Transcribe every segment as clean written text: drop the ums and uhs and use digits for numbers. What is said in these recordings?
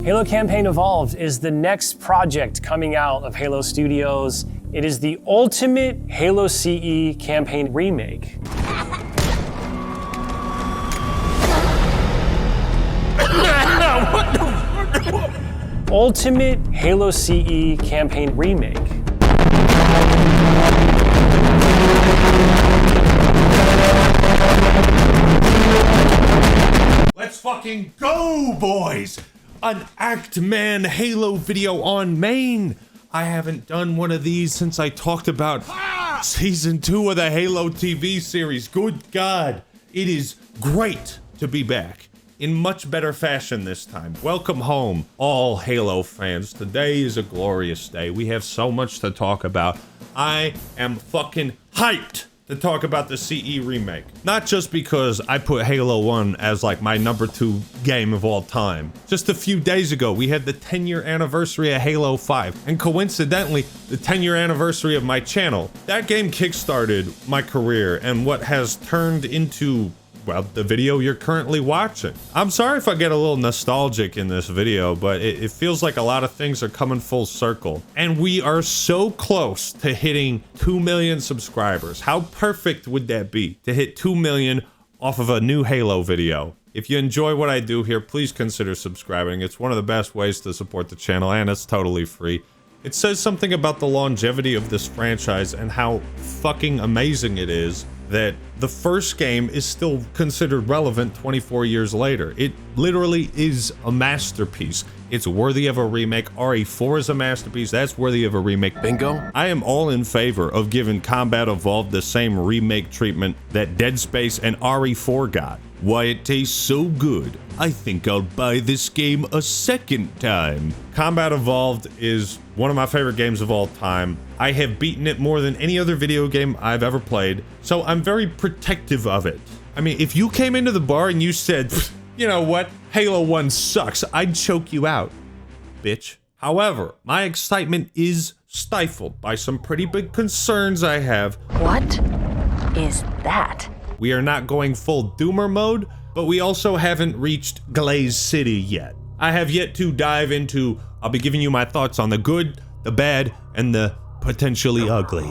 Halo Campaign Evolved is the next project coming out of Halo Studios. It is the ultimate Halo CE Campaign Remake. Ultimate Halo CE Campaign Remake. Let's fucking go, boys! An Act-Man Halo video on main. I haven't done one of these since I talked about Season 2 of the Halo TV series. Good God. It is great to be back. In much better fashion this time. Welcome home, all Halo fans. Today is a glorious day. We have so much to talk about. I am fucking hyped to talk about the CE Remake. Not just because I put Halo 1 as like my #2 game of all time. Just a few days ago, we had the 10-year anniversary of Halo 5, and coincidentally, the 10-year anniversary of my channel. That game kickstarted my career and what has turned into, well, the video you're currently watching. I'm sorry if I get a little nostalgic in this video, but it feels like a lot of things are coming full circle. And we are so close to hitting 2 million subscribers. How perfect would that be to hit 2 million off of a new Halo video? If you enjoy what I do here, please consider subscribing. It's one of the best ways to support the channel, and it's totally free. It says something about the longevity of this franchise and how fucking amazing it is that the first game is still considered relevant 24 years later. It literally is a masterpiece. It's worthy of a remake. RE4 is a masterpiece. That's worthy of a remake. Bingo. I am all in favor of giving Combat Evolved the same remake treatment that Dead Space and RE4 got. Why it tastes so good, I think I'll buy this game a second time. Combat Evolved is one of my favorite games of all time. I have beaten it more than any other video game I've ever played, so I'm very protective of it. I mean, if you came into the bar and you said, you know what, Halo 1 sucks, I'd choke you out, bitch. However, my excitement is stifled by some pretty big concerns I have. What is that? We are not going full Doomer mode, but we also haven't reached Glaze City yet. I have yet to dive into, I'll be giving you my thoughts on the good, the bad, and the potentially ugly.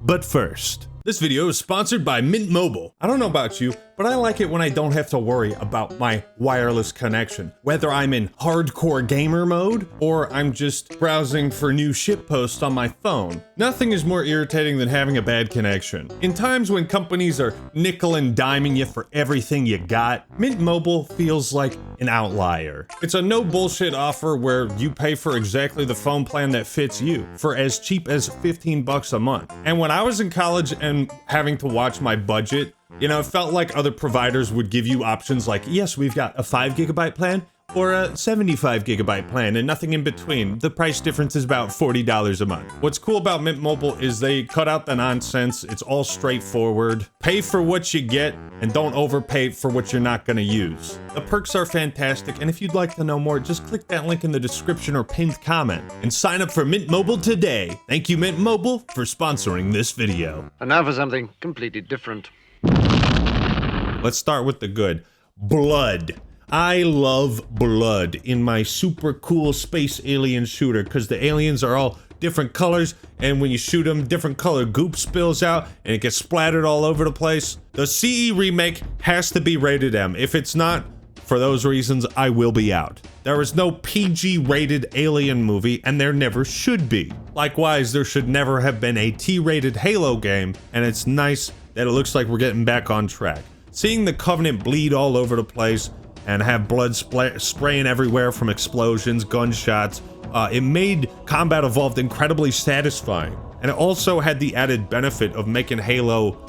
But first, this video is sponsored by Mint Mobile. I don't know about you, but I like it when I don't have to worry about my wireless connection. Whether I'm in hardcore gamer mode, or I'm just browsing for new shitposts on my phone. Nothing is more irritating than having a bad connection. In times when companies are nickel and diming you for everything you got, Mint Mobile feels like an outlier. It's a no bullshit offer where you pay for exactly the phone plan that fits you for as cheap as 15 bucks a month. And when I was in college and having to watch my budget, you know, it felt like other providers would give you options like, yes, we've got a 5 gigabyte plan or a 75 gigabyte plan and nothing in between. The price difference is about $40 a month. What's cool about Mint Mobile is they cut out the nonsense. It's all straightforward. Pay for what you get and don't overpay for what you're not gonna use. The perks are fantastic, and if you'd like to know more, just click that link in the description or pinned comment and sign up for Mint Mobile today. Thank you, Mint Mobile, for sponsoring this video. And now for something completely different. Let's start with the good. Blood. I love blood in my super cool space alien shooter because the aliens are all different colors, and when you shoot them, different color goop spills out and it gets splattered all over the place. The CE Remake has to be rated M. If it's not, for those reasons, I will be out. There is no PG rated alien movie, and there never should be. Likewise, there should never have been a T-rated Halo game, and it's nice that it looks like we're getting back on track. Seeing the Covenant bleed all over the place and have blood spraying everywhere from explosions, gunshots, it made Combat Evolved incredibly satisfying. And it also had the added benefit of making Halo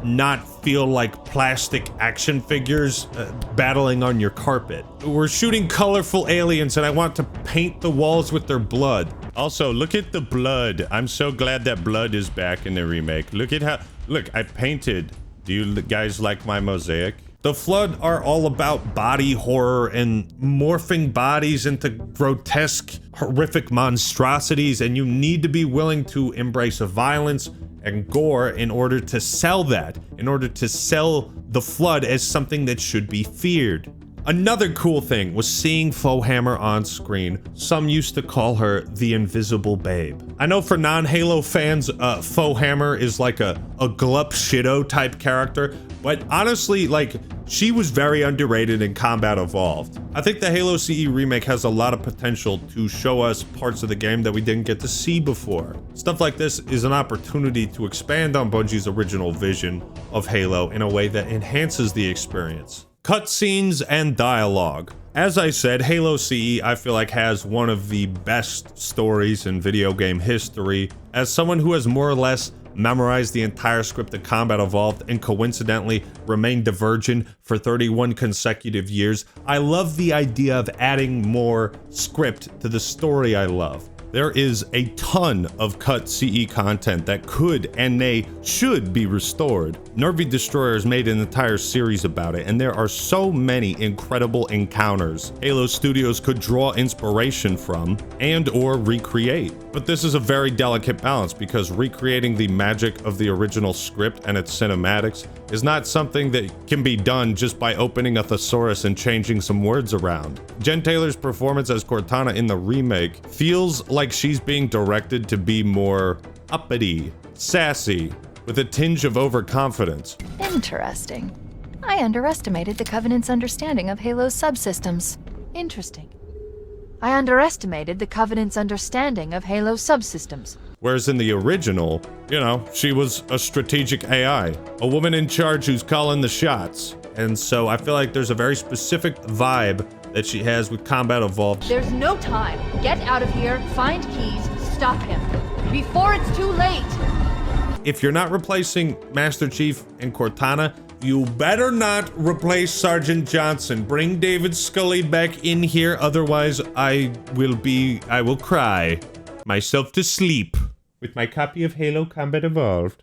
not feel like plastic action figures battling on your carpet. We're shooting colorful aliens and I want to paint the walls with their blood. Also, look at the blood. I'm so glad that blood is back in the remake. Look at how, look, I painted. Do you guys like my mosaic? The Flood are all about body horror and morphing bodies into grotesque, horrific monstrosities, and you need to be willing to embrace violence and gore in order to sell that, in order to sell the Flood as something that should be feared. Another cool thing was seeing Foehammer on screen. Some used to call her the Invisible Babe. I know for non-Halo fans, Foehammer is like a glup shido type character, but honestly, like, she was very underrated in Combat Evolved. I think the Halo CE Remake has a lot of potential to show us parts of the game that we didn't get to see before. Stuff like this is an opportunity to expand on Bungie's original vision of Halo in a way that enhances the experience. Cutscenes and dialogue. As I said, Halo CE I feel like has one of the best stories in video game history. As someone who has more or less memorized the entire script of Combat Evolved and coincidentally remained a virgin for 31 consecutive years, I love the idea of adding more script to the story I love. There is a ton of cut CE content that could and nay should be restored. Nervy Destroyers made an entire series about it, and there are so many incredible encounters Halo Studios could draw inspiration from and or recreate. But this is a very delicate balance because recreating the magic of the original script and its cinematics is not something that can be done just by opening a thesaurus and changing some words around. Jen Taylor's performance as Cortana in the remake feels like she's being directed to be more uppity, sassy, with a tinge of overconfidence. Interesting. I underestimated the Covenant's understanding of Halo's subsystems. Interesting. I underestimated the Covenant's understanding of Halo's subsystems. Whereas in the original, you know, she was a strategic AI, a woman in charge who's calling the shots. And so I feel like there's a very specific vibe that she has with Combat Evolved. There's no time. Get out of here, find keys, stop him. Before it's too late! If you're not replacing Master Chief and Cortana, you better not replace Sergeant Johnson. Bring David Scully back in here, otherwise I will cry myself to sleep with my copy of Halo Combat Evolved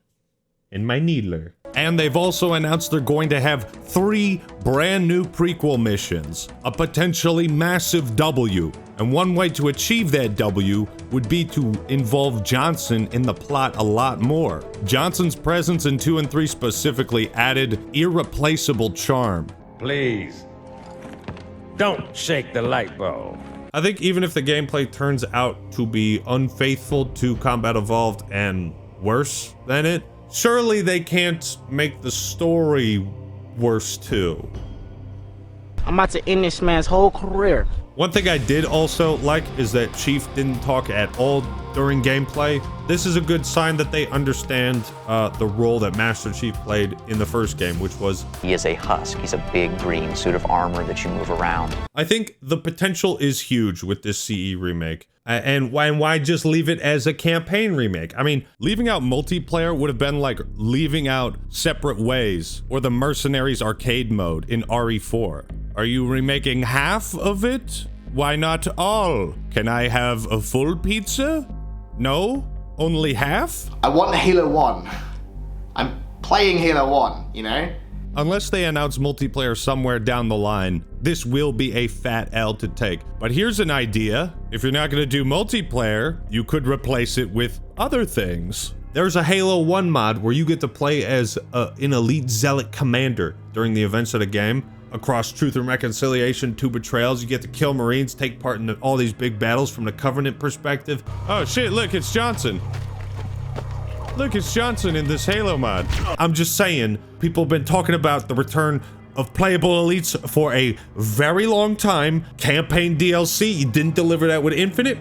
and my needler. And they've also announced they're going to have 3 brand new prequel missions, a potentially massive W. And one way to achieve that W would be to involve Johnson in the plot a lot more. Johnson's presence in 2 and 3 specifically added irreplaceable charm. Please, don't shake the light bulb. I think even if the gameplay turns out to be unfaithful to Combat Evolved and worse than it, surely they can't make the story worse too. I'm about to end this man's whole career. One thing I did also like is that Chief didn't talk at all during gameplay. This is a good sign that they understand the role that Master Chief played in the first game, which was... He is a husk. He's a big green suit of armor that you move around. I think the potential is huge with this CE remake. And why just leave it as a campaign remake? I mean, leaving out multiplayer would have been like leaving out Separate Ways or the Mercenaries arcade mode in RE4. Are you remaking half of it? Why not all? Can I have a full pizza? No? Only half? I want Halo 1. I'm playing Halo 1, you know? Unless they announce multiplayer somewhere down the line, this will be a fat L to take. But here's an idea. If you're not going to do multiplayer, you could replace it with other things. There's a Halo 1 mod where you get to play as an elite zealot commander during the events of the game. Across Truth and Reconciliation, 2 Betrayals, you get to kill Marines, take part in all these big battles from the Covenant perspective. Oh shit, look, it's Johnson. Look, it's Johnson in this Halo mod. I'm just saying, people have been talking about the return of playable elites for a very long time. Campaign DLC, you didn't deliver that with Infinite?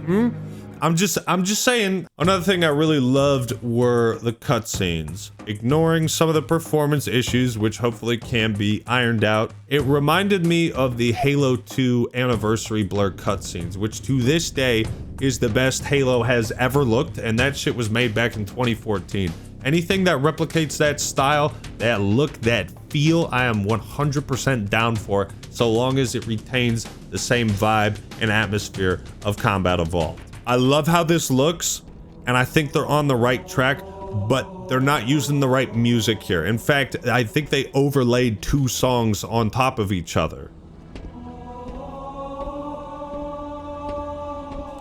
I'm just saying. Another thing I really loved were the cutscenes. Ignoring some of the performance issues, which hopefully can be ironed out, it reminded me of the Halo 2 Anniversary Blur cutscenes, which to this day is the best Halo has ever looked, and that shit was made back in 2014. Anything that replicates that style, that look, that feel, I am 100% down for, so long as it retains the same vibe and atmosphere of Combat Evolved. I love how this looks, and I think they're on the right track, but they're not using the right music here. In fact, I think they overlaid 2 songs on top of each other.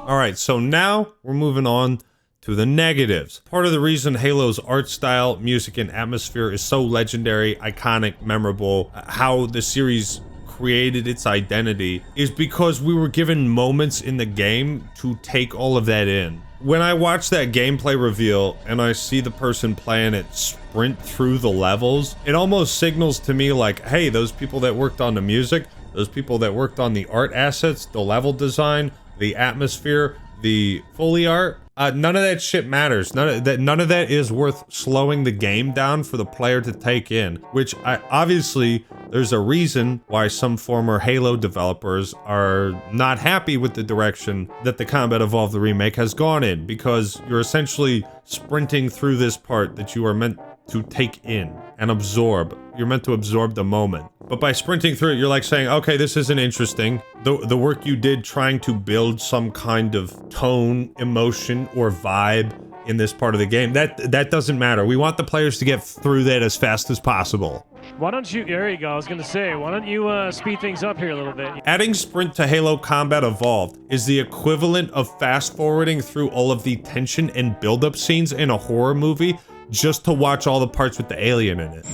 Alright, so now we're moving on to the negatives. Part of the reason Halo's art style, music, and atmosphere is so legendary, iconic, memorable, how the series created its identity is because we were given moments in the game to take all of that in. When I watch that gameplay reveal and I see the person playing it sprint through the levels, it almost signals to me like, hey, those people that worked on the music, those people that worked on the art assets, the level design, the atmosphere, the Foley art, none of that shit matters. None of that is worth slowing the game down for the player to take in, which obviously there's a reason why some former Halo developers are not happy with the direction that the Combat Evolved the Remake has gone in, because you're essentially sprinting through this part that you are meant to take in and absorb. You're meant to absorb the moment. But by sprinting through it, you're like saying, okay, this isn't interesting. The work you did trying to build some kind of tone, emotion, or vibe in this part of the game, that doesn't matter. We want the players to get through that as fast as possible. Why don't you, there you go, I was gonna say, why don't you speed things up here a little bit? Adding sprint to Halo Combat Evolved is the equivalent of fast forwarding through all of the tension and build-up scenes in a horror movie just to watch all the parts with the alien in it.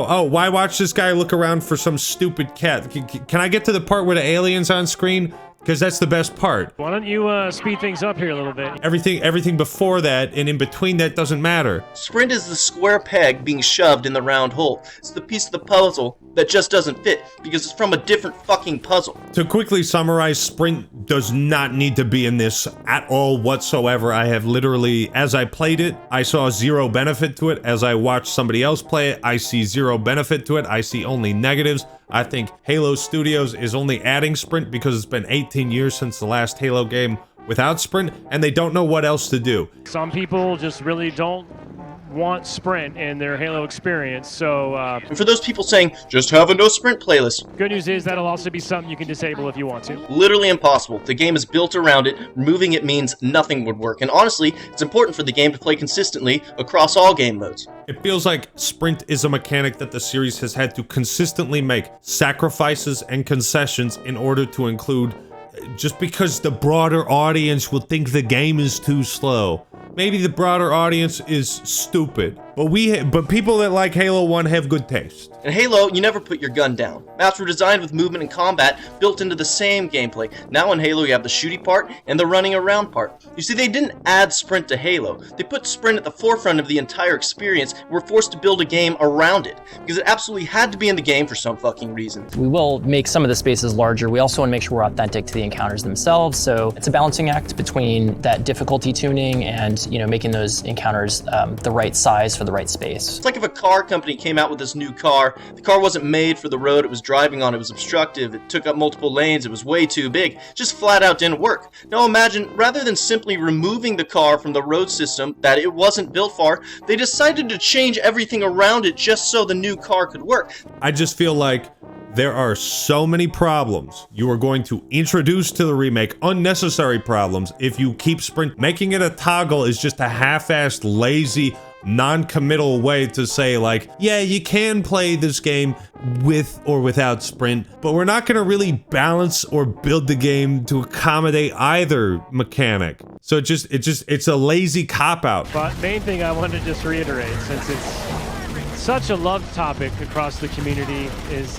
Oh, why watch this guy look around for some stupid cat? Can I get to the part where the alien's on screen? Because that's the best part. Why don't you speed things up here a little bit? Everything before that and in between that doesn't matter. Sprint is the square peg being shoved in the round hole. It's the piece of the puzzle that just doesn't fit because it's from a different fucking puzzle. To quickly summarize, sprint does not need to be in this at all whatsoever. I have literally, as I played it, I saw zero benefit to it. As I watched somebody else play it, I see zero benefit to it. I see only negatives. I think Halo Studios is only adding sprint because it's been 18 years since the last Halo game without sprint, and they don't know what else to do. Some people just really don't want sprint in their Halo experience, so and for those people saying, just have a no sprint playlist. Good news is that'll also be something you can disable if you want to. Literally impossible. The game is built around it. Removing it means nothing would work. And honestly, it's important for the game to play consistently across all game modes. It feels like sprint is a mechanic that the series has had to consistently make sacrifices and concessions in order to include, just because the broader audience will think the game is too slow. Maybe the broader audience is stupid, but people that like Halo 1 have good taste. In Halo, you never put your gun down. Maps were designed with movement and combat built into the same gameplay. Now in Halo, you have the shooty part and the running around part. You see, they didn't add sprint to Halo. They put sprint at the forefront of the entire experience and were forced to build a game around it, because it absolutely had to be in the game for some fucking reason. We will make some of the spaces larger. We also want to make sure we're authentic to the encounters themselves, so it's a balancing act between that difficulty tuning and, you know, making those encounters the right size for the right space. It's like if a car company came out with this new car. The car wasn't made for the road it was driving on. It was obstructive. It took up multiple lanes. It was way too big. Just flat out didn't work. Now imagine, rather than simply removing the car from the road system that it wasn't built for, they decided to change everything around it just so the new car could work. I just feel like there are so many problems you are going to introduce to the remake, unnecessary problems, if you keep sprint. Making it a toggle is just a half-assed, lazy, non-committal way to say, like, yeah, you can play this game with or without sprint, but we're not going to really balance or build the game to accommodate either mechanic. So it's a lazy cop-out. But main thing I wanted to just reiterate, since it's such a loved topic across the community, is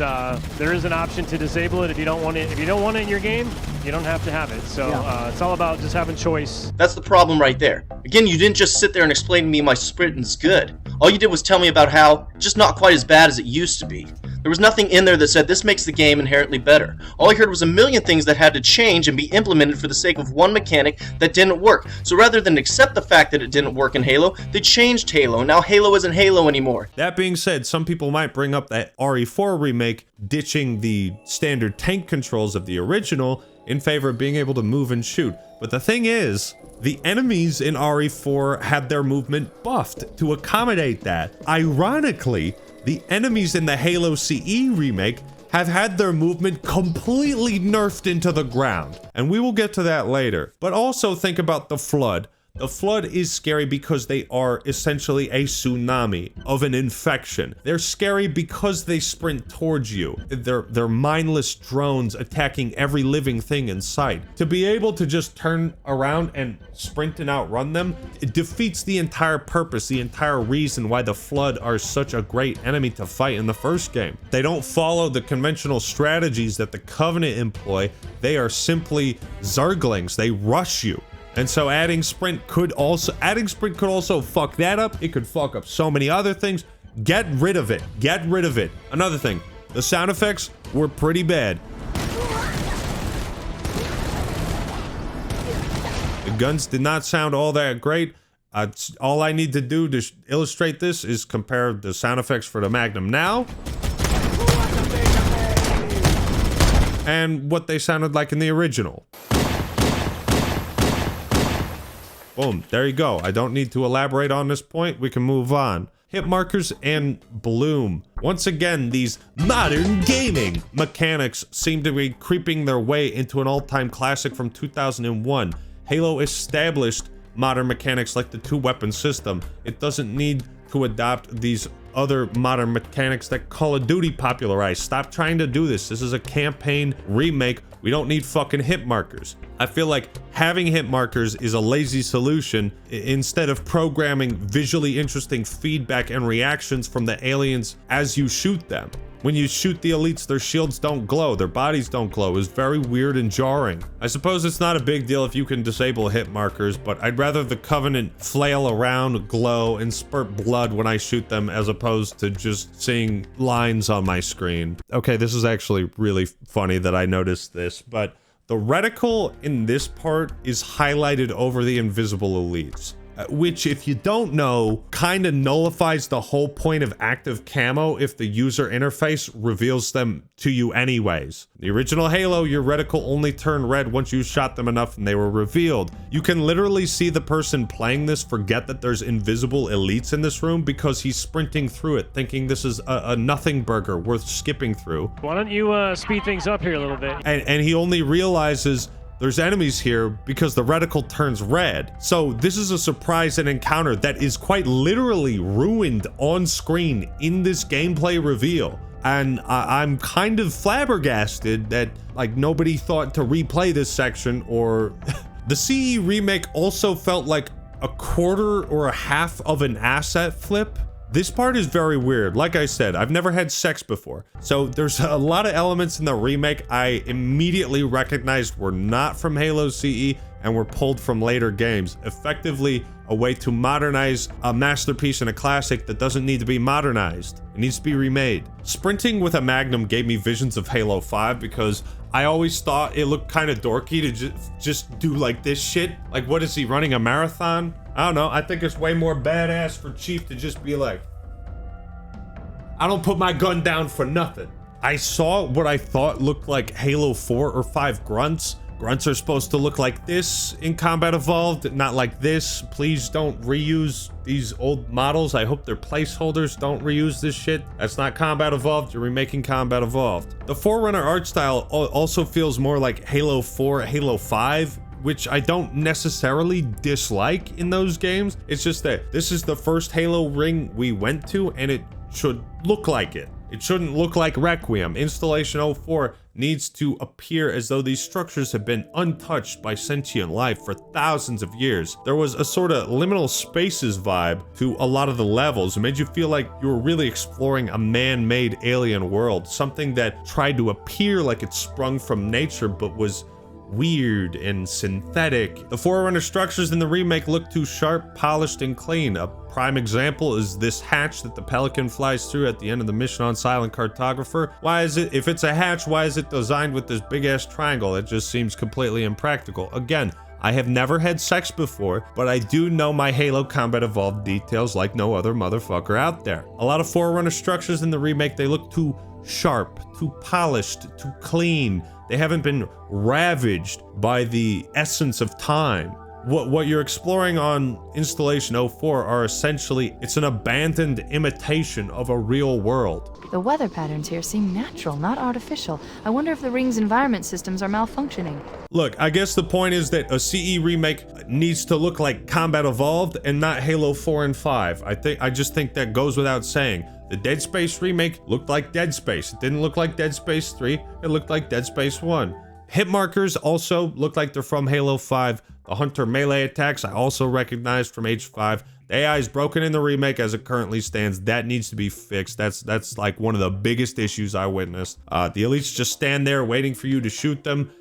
there is an option to disable it if you don't want it. If you don't want it in your game, you don't have to have it. So it's all about just having choice. That's the problem right there. Again, you didn't just sit there and explain to me my sprint is good. All you did was tell me about how it's just not quite as bad as it used to be. There was nothing in there that said this makes the game inherently better. All I heard was a million things that had to change and be implemented for the sake of one mechanic that didn't work. So rather than accept the fact that it didn't work in Halo, they changed Halo. Now Halo isn't Halo anymore. That being said, some people might bring up that RE4 remake ditching the standard tank controls of the original in favor of being able to move and shoot. But the thing is, the enemies in RE4 had their movement buffed to accommodate that. Ironically, the enemies in the Halo CE remake have had their movement completely nerfed into the ground. And we will get to that later. But also think about the Flood. The Flood is scary because they are essentially a tsunami of an infection. They're scary because they sprint towards you. They're mindless drones attacking every living thing in sight. To be able to just turn around and sprint and outrun them, it defeats the entire purpose, the entire reason why the Flood are such a great enemy to fight in the first game. They don't follow the conventional strategies that the Covenant employ. They are simply Zerglings. They rush you. And so adding sprint could also fuck that up. It could fuck up so many other things. Get rid of it. Get rid of it. Another thing, the sound effects were pretty bad. The guns did not sound all that great. All I need to do to illustrate this is compare the sound effects for the Magnum now and what they sounded like in the original. Boom, there you go. I don't need to elaborate on this point. We can move on. Hit markers and bloom. Once again, these modern gaming mechanics seem to be creeping their way into an all-time classic from 2001. Halo established modern mechanics like the two-weapon system. It doesn't need to adopt these other modern mechanics that Call of Duty popularized. Stop trying to do this. This is a campaign remake. We don't need fucking hit markers. I feel like having hit markers is a lazy solution instead of programming visually interesting feedback and reactions from the aliens as you shoot them. When you shoot the elites, their shields don't glow, their bodies don't glow. It's very weird and jarring. I suppose it's not a big deal if you can disable hit markers, but I'd rather the Covenant flail around, glow, and spurt blood when I shoot them as opposed to just seeing lines on my screen. Okay, this is actually really funny that I noticed this, but the reticle in this part is highlighted over the invisible elites. Which, if you don't know, kind of nullifies the whole point of active camo if the user interface reveals them to you anyways. The original Halo, your reticle only turned red once you shot them enough and they were revealed. You can literally see the person playing this forget that there's invisible elites in this room because he's sprinting through it, thinking this is a nothing burger worth skipping through. Why don't you speed things up here a little bit? And he only realizes there's enemies here because the reticle turns red. So this is a surprise and encounter that is quite literally ruined on screen in this gameplay reveal. And I'm kind of flabbergasted that like nobody thought to replay this section or the CE remake also felt like a quarter or a half of an asset flip. This part is very weird. Like I said, I've never had sex before. So there's a lot of elements in the remake I immediately recognized were not from Halo CE and were pulled from later games. Effectively a way to modernize a masterpiece and a classic that doesn't need to be modernized. It needs to be remade. Sprinting with a Magnum gave me visions of Halo 5 because I always thought it looked kind of dorky to just do like this shit. Like, what is he, running a marathon? I don't know. I think it's way more badass for Chief to just be like, I don't put my gun down for nothing. I saw what I thought looked like Halo 4 or 5 grunts. Grunts are supposed to look like this in Combat Evolved, not like this. Please don't reuse these old models. I hope they're placeholders. Don't reuse this shit. That's not Combat Evolved. You're remaking Combat Evolved. The Forerunner art style also feels more like Halo 4, Halo 5, which I don't necessarily dislike in those games. It's just that this is the first Halo ring we went to, and it should look like it. It shouldn't look like Requiem. Installation 04 needs to appear as though these structures have been untouched by sentient life for thousands of years. There was a sort of liminal spaces vibe to a lot of the levels. It made you feel like you were really exploring a man-made alien world, something that tried to appear like it sprung from nature but was weird and synthetic. The Forerunner structures in the remake look too sharp, polished, and clean. A prime example is this hatch that the Pelican flies through at the end of the mission on Silent Cartographer. Why is it, if it's a hatch, why is it designed with this big ass triangle? It just seems completely impractical. Again, I have never had sex before, but I do know my Halo Combat Evolved details like no other motherfucker out there. A lot of Forerunner structures in the remake, they look too sharp, too polished, too clean. They haven't been ravaged by the essence of time. what you're exploring on Installation 04 are essentially, it's an abandoned imitation of a real world. The weather patterns here seem natural, not artificial. I wonder if the ring's environment systems are malfunctioning. Look, I guess the point is that a CE remake needs to look like Combat Evolved and not Halo 4 and 5. I just think that goes without saying. The Dead Space remake looked like Dead Space. It didn't look like Dead Space 3. It looked like Dead Space 1. Hit markers also look like they're from Halo 5. The Hunter melee attacks I also recognized from H5. The AI is broken in the remake as it currently stands. That needs to be fixed. That's like one of the biggest issues I witnessed. The elites just stand there waiting for you to shoot them,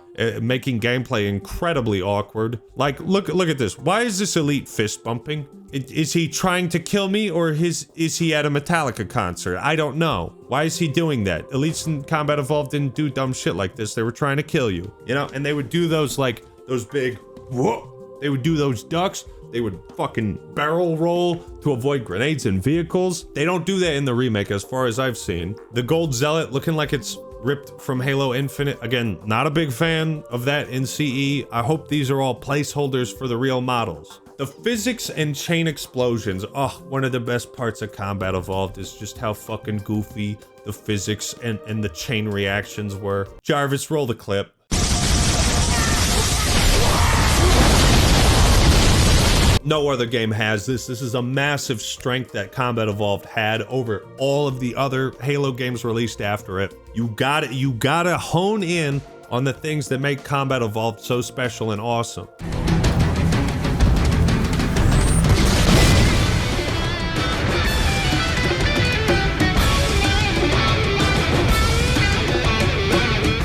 making gameplay incredibly awkward. Like, look at this. Why is this elite fist bumping? Is he trying to kill me, or is he at a Metallica concert? I don't know. Why is he doing that? Elites in Combat Evolved didn't do dumb shit like this. They were trying to kill you, you know? And they would do those, like, those big, whoa. They would do those ducks. They would fucking barrel roll to avoid grenades and vehicles. They don't do that in the remake as far as I've seen. The Gold Zealot looking like it's ripped from Halo Infinite. Again, not a big fan of that in CE. I hope these are all placeholders for the real models. The physics and chain explosions. Oh, one of the best parts of Combat Evolved is just how fucking goofy the physics and the chain reactions were. Jarvis, roll the clip. No other game has this. This is a massive strength that Combat Evolved had over all of the other Halo games released after it. You gotta hone in on the things that make Combat Evolved so special and awesome.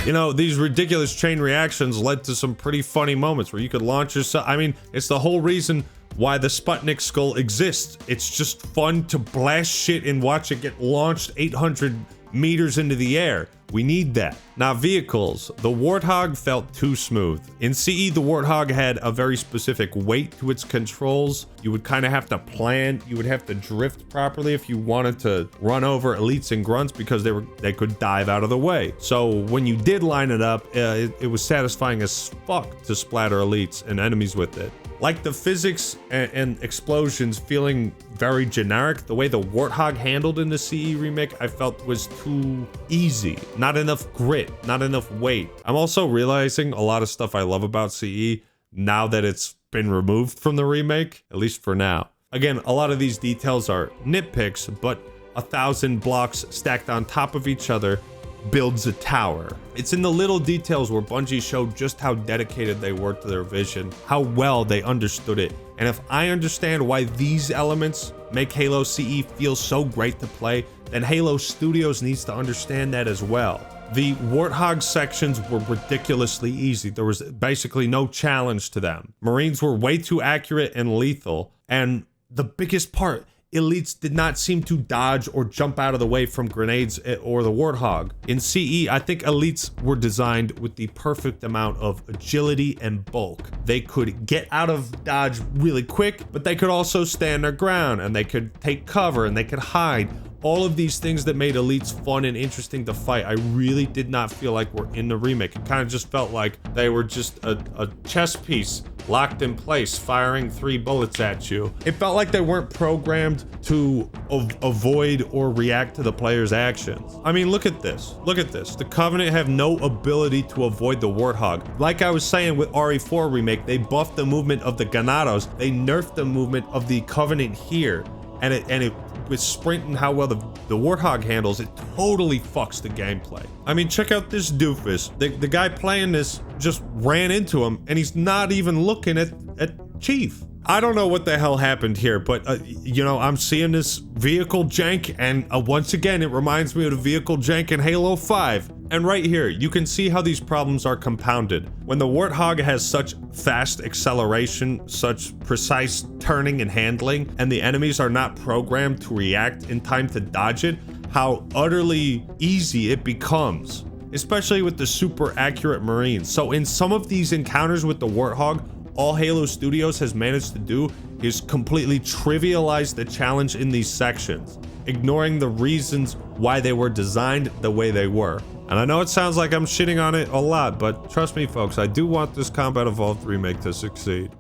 You know, these ridiculous chain reactions led to some pretty funny moments where you could launch yourself. I mean, it's the whole reason why the Sputnik skull exists. It's just fun to blast shit and watch it get launched 800 meters into the air. We need that. Now, vehicles. The Warthog felt too smooth. In CE, the Warthog had a very specific weight to its controls. You would kind of have to plan. You would have to drift properly if you wanted to run over elites and grunts because they could dive out of the way. So when you did line it up, it was satisfying as fuck to splatter elites and enemies with it. Like the physics and explosions feeling very generic, the way the Warthog handled in the CE remake, I felt was too easy. Not enough grit, not enough weight. I'm also realizing a lot of stuff I love about CE now that it's been removed from the remake, at least for now. Again, a lot of these details are nitpicks, but 1,000 blocks stacked on top of each other builds a tower. It's in the little details where Bungie showed just how dedicated they were to their vision, how well they understood it. And if I understand why these elements make Halo CE feel so great to play, then Halo Studios needs to understand that as well. The Warthog sections were ridiculously easy. There was basically no challenge to them. Marines were way too accurate and lethal. And the biggest part, elites did not seem to dodge or jump out of the way from grenades or the Warthog. In CE, I think elites were designed with the perfect amount of agility and bulk. They could get out of dodge really quick, but they could also stand their ground, and they could take cover, and they could hide. All of these things that made elites fun and interesting to fight, I really did not feel like were in the remake. It kind of just felt like they were just a chess piece locked in place, firing 3 bullets at you. It felt like they weren't programmed to avoid or react to the player's actions. I mean, look at this. Look at this. The Covenant have no ability to avoid the Warthog. Like I was saying with RE4 remake, they buffed the movement of the Ganados. They nerfed the movement of the Covenant here. And it with sprint and how well the Warthog handles, it totally fucks the gameplay. I mean, check out this doofus. The guy playing this just ran into him, and he's not even looking at Chief. I don't know what the hell happened here, but you know, I'm seeing this vehicle jank, and once again, it reminds me of the vehicle jank in Halo 5. And right here, you can see how these problems are compounded. When the Warthog has such fast acceleration, such precise turning and handling, and the enemies are not programmed to react in time to dodge it, how utterly easy it becomes, especially with the super accurate Marines. So in some of these encounters with the Warthog, all Halo Studios has managed to do is completely trivialize the challenge in these sections, ignoring the reasons why they were designed the way they were. And I know it sounds like I'm shitting on it a lot, but trust me folks, I do want this Combat Evolved remake to succeed.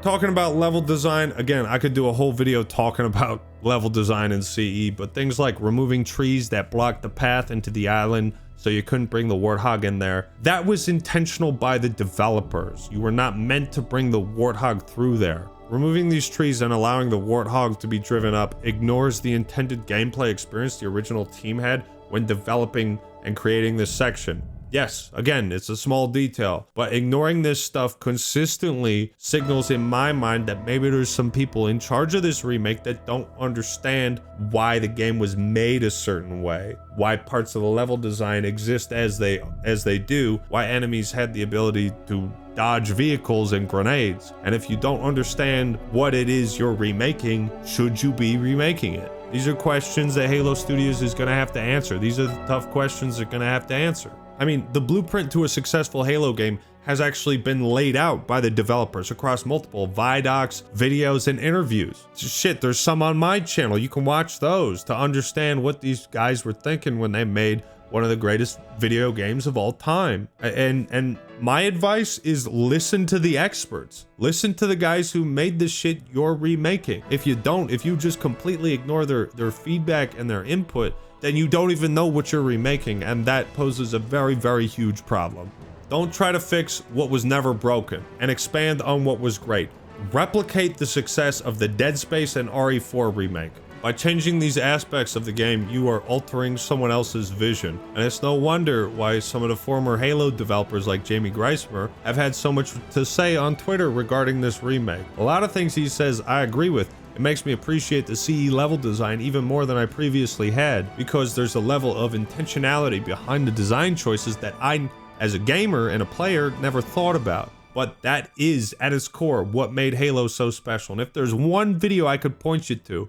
talking about level design, again, I could do a whole video talking about level design in CE, but things like removing trees that block the path into the island so you couldn't bring the Warthog in there, that was intentional by the developers. You were not meant to bring the Warthog through there. Removing these trees and allowing the Warthog to be driven up ignores the intended gameplay experience the original team had when developing and creating this section. Yes, again, it's a small detail, but ignoring this stuff consistently signals in my mind that maybe there's some people in charge of this remake that don't understand why the game was made a certain way, why parts of the level design exist as they do, why enemies had the ability to dodge vehicles and grenades. And if you don't understand what it is you're remaking, should you be remaking it? These are questions that Halo Studios is going to have to answer. These are the tough questions they're going to have to answer. I mean, the blueprint to a successful Halo game has actually been laid out by the developers across multiple Vidocs, videos, and interviews. Shit, there's some on my channel. You can watch those to understand what these guys were thinking when they made one of the greatest video games of all time. And my advice is listen to the experts. Listen to the guys who made the shit you're remaking. If you just completely ignore their feedback and their input, then you don't even know what you're remaking, and that poses a very, very huge problem. Don't try to fix what was never broken and expand on what was great. Replicate the success of the Dead Space and RE4 remake. By changing these aspects of the game, you are altering someone else's vision, and it's no wonder why some of the former Halo developers like Jamie Greismer have had so much to say on Twitter regarding this remake. A lot of things he says I agree with. It makes me appreciate the CE level design even more than I previously had, because there's a level of intentionality behind the design choices that I, as a gamer and a player, never thought about. But that is, at its core, what made Halo so special. And if there's one video I could point you to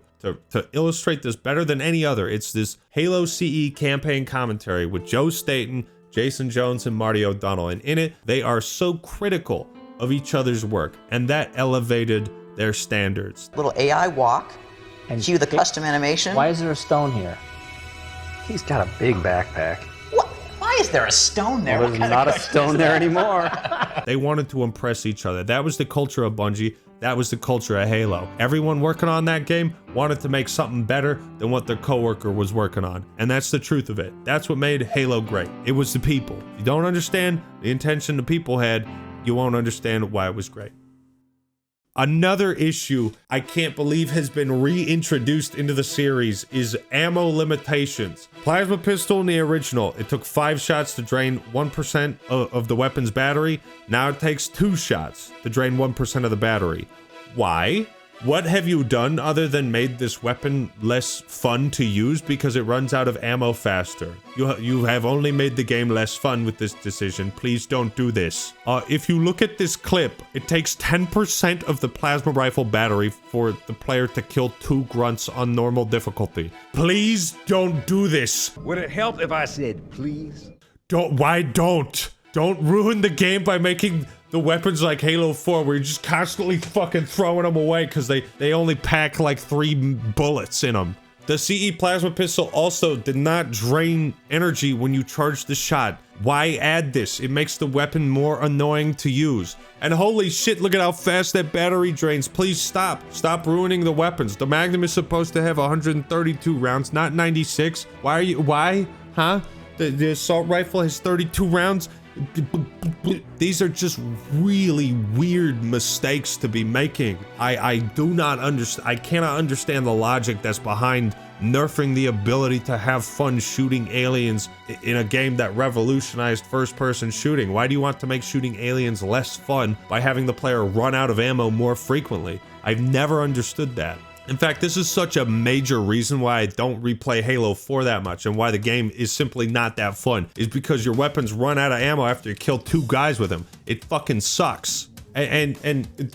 illustrate this better than any other, it's this Halo CE campaign commentary with Joe Staten, Jason Jones, and Marty O'Donnell. And in it, they are so critical of each other's work, and that elevated their standards. Little AI walk, and cue the custom animation. Why is there a stone here? He's got a big backpack. What? Why is there a stone there? Well, there's not a stone there anymore. They wanted to impress each other. That was the culture of Bungie. That was the culture of Halo. Everyone working on that game wanted to make something better than what their coworker was working on. And that's the truth of it. That's what made Halo great. It was the people. If you don't understand the intention the people had, you won't understand why it was great. Another issue I can't believe has been reintroduced into the series is ammo limitations. Plasma pistol in the original, it took 5 shots to drain 1% of the weapon's battery. Now it takes 2 shots to drain 1% of the battery. Why? What have you done other than made this weapon less fun to use because it runs out of ammo faster? You have only made the game less fun with this decision. Please don't do this. If you look at this clip, it takes 10% of the plasma rifle battery for the player to kill 2 grunts on normal difficulty. Please don't do this. Would it help if I said please? Why don't? Don't ruin the game by making the weapons like Halo 4 where you're just constantly fucking throwing them away because they only pack like 3 bullets in them. The CE plasma pistol also did not drain energy when you charge the shot. Why add this? It makes the weapon more annoying to use. And holy shit, look at how fast that battery drains. Please stop. Stop ruining the weapons. The Magnum is supposed to have 132 rounds, not 96. Why? Huh? The assault rifle has 32 rounds. These are just really weird mistakes to be making. I do not understand. I cannot understand the logic that's behind nerfing the ability to have fun shooting aliens in a game that revolutionized first-person shooting. Why do you want to make shooting aliens less fun by having the player run out of ammo more frequently? I've never understood that. In fact, this is such a major reason why I don't replay Halo 4 that much and why the game is simply not that fun, is because your weapons run out of ammo after you kill 2 guys with them. It fucking sucks. And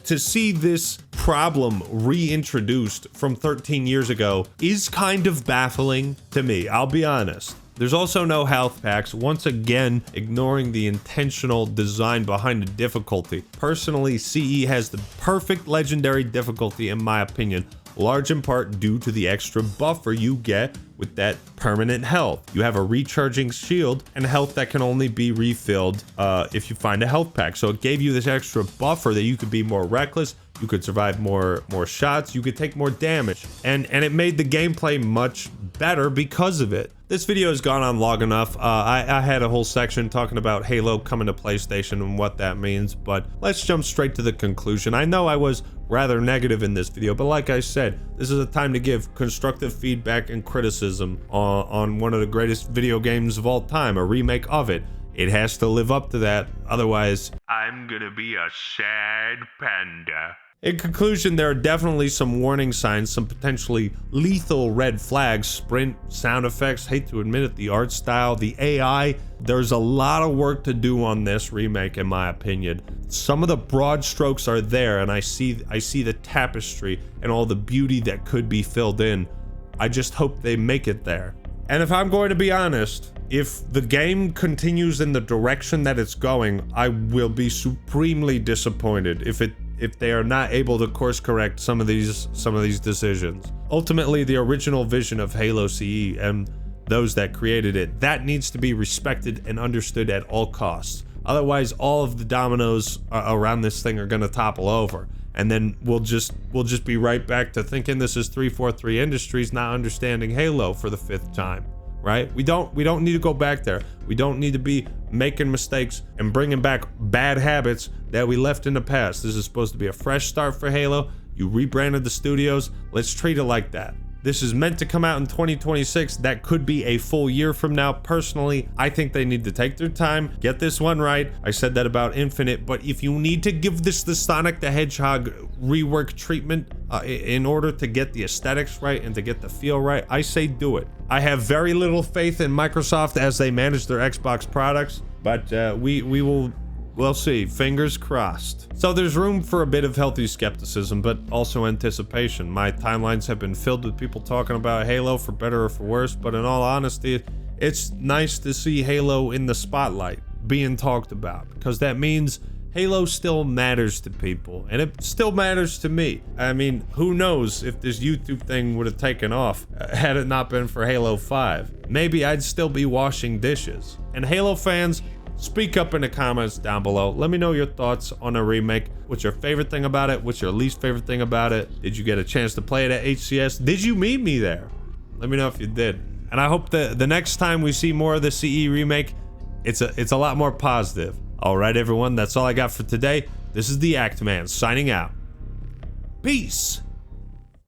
to see this problem reintroduced from 13 years ago is kind of baffling to me, I'll be honest. There's also no health packs, once again ignoring the intentional design behind the difficulty. Personally, CE has the perfect legendary difficulty in my opinion, large in part due to the extra buffer you get with that permanent health. You have a recharging shield and health that can only be refilled if you find a health pack. So it gave you this extra buffer that you could be more reckless, You could survive more shots. You could take more damage. And it made the gameplay much better because of it. This video has gone on long enough. I had a whole section talking about Halo coming to PlayStation and what that means, but let's jump straight to the conclusion. I know I was rather negative in this video, but like I said, this is a time to give constructive feedback and criticism on one of the greatest video games of all time, a remake of it. It has to live up to that, otherwise, I'm gonna be a sad panda. In conclusion, there are definitely some warning signs, some potentially lethal red flags, sprint, sound effects, hate to admit it, the art style, the AI. There's a lot of work to do on this remake, in my opinion. Some of the broad strokes are there, and I see the tapestry and all the beauty that could be filled in. I just hope they make it there. And if I'm going to be honest, if the game continues in the direction that it's going, I will be supremely disappointed if they are not able to course correct some of these decisions. Ultimately, the original vision of Halo CE and those that created it, that needs to be respected and understood at all costs. Otherwise, all of the dominoes around this thing are going to topple over, and then we'll just be right back to thinking this is 343 Industries not understanding Halo for the 5th time. Right? We don't need to go back there. We don't need to be making mistakes and bringing back bad habits that we left in the past. This is supposed to be a fresh start for Halo. You rebranded the studios. Let's treat it like that. This is meant to come out in 2026. That could be a full year from now. Personally, I think they need to take their time, get this one right. I said that about Infinite, but if you need to give this the Sonic the Hedgehog rework treatment in order to get the aesthetics right and to get the feel right, I say do it. I have very little faith in Microsoft as they manage their Xbox products, but we'll see. Fingers crossed. So there's room for a bit of healthy skepticism, but also anticipation. My timelines have been filled with people talking about Halo for better or for worse, but in all honesty, it's nice to see Halo in the spotlight being talked about, because that means Halo still matters to people, and it still matters to me. I mean, who knows if this YouTube thing would have taken off had it not been for Halo 5. Maybe I'd still be washing dishes. And Halo fans, speak up in the comments down below. Let me know your thoughts on a remake. What's your favorite thing about it? What's your least favorite thing about it? Did you get a chance to play it at HCS? Did you meet me there? Let me know if you did. And I hope the next time we see more of the CE remake, it's a lot more positive. All right, everyone, that's all I got for today. This is the Act Man signing out. Peace.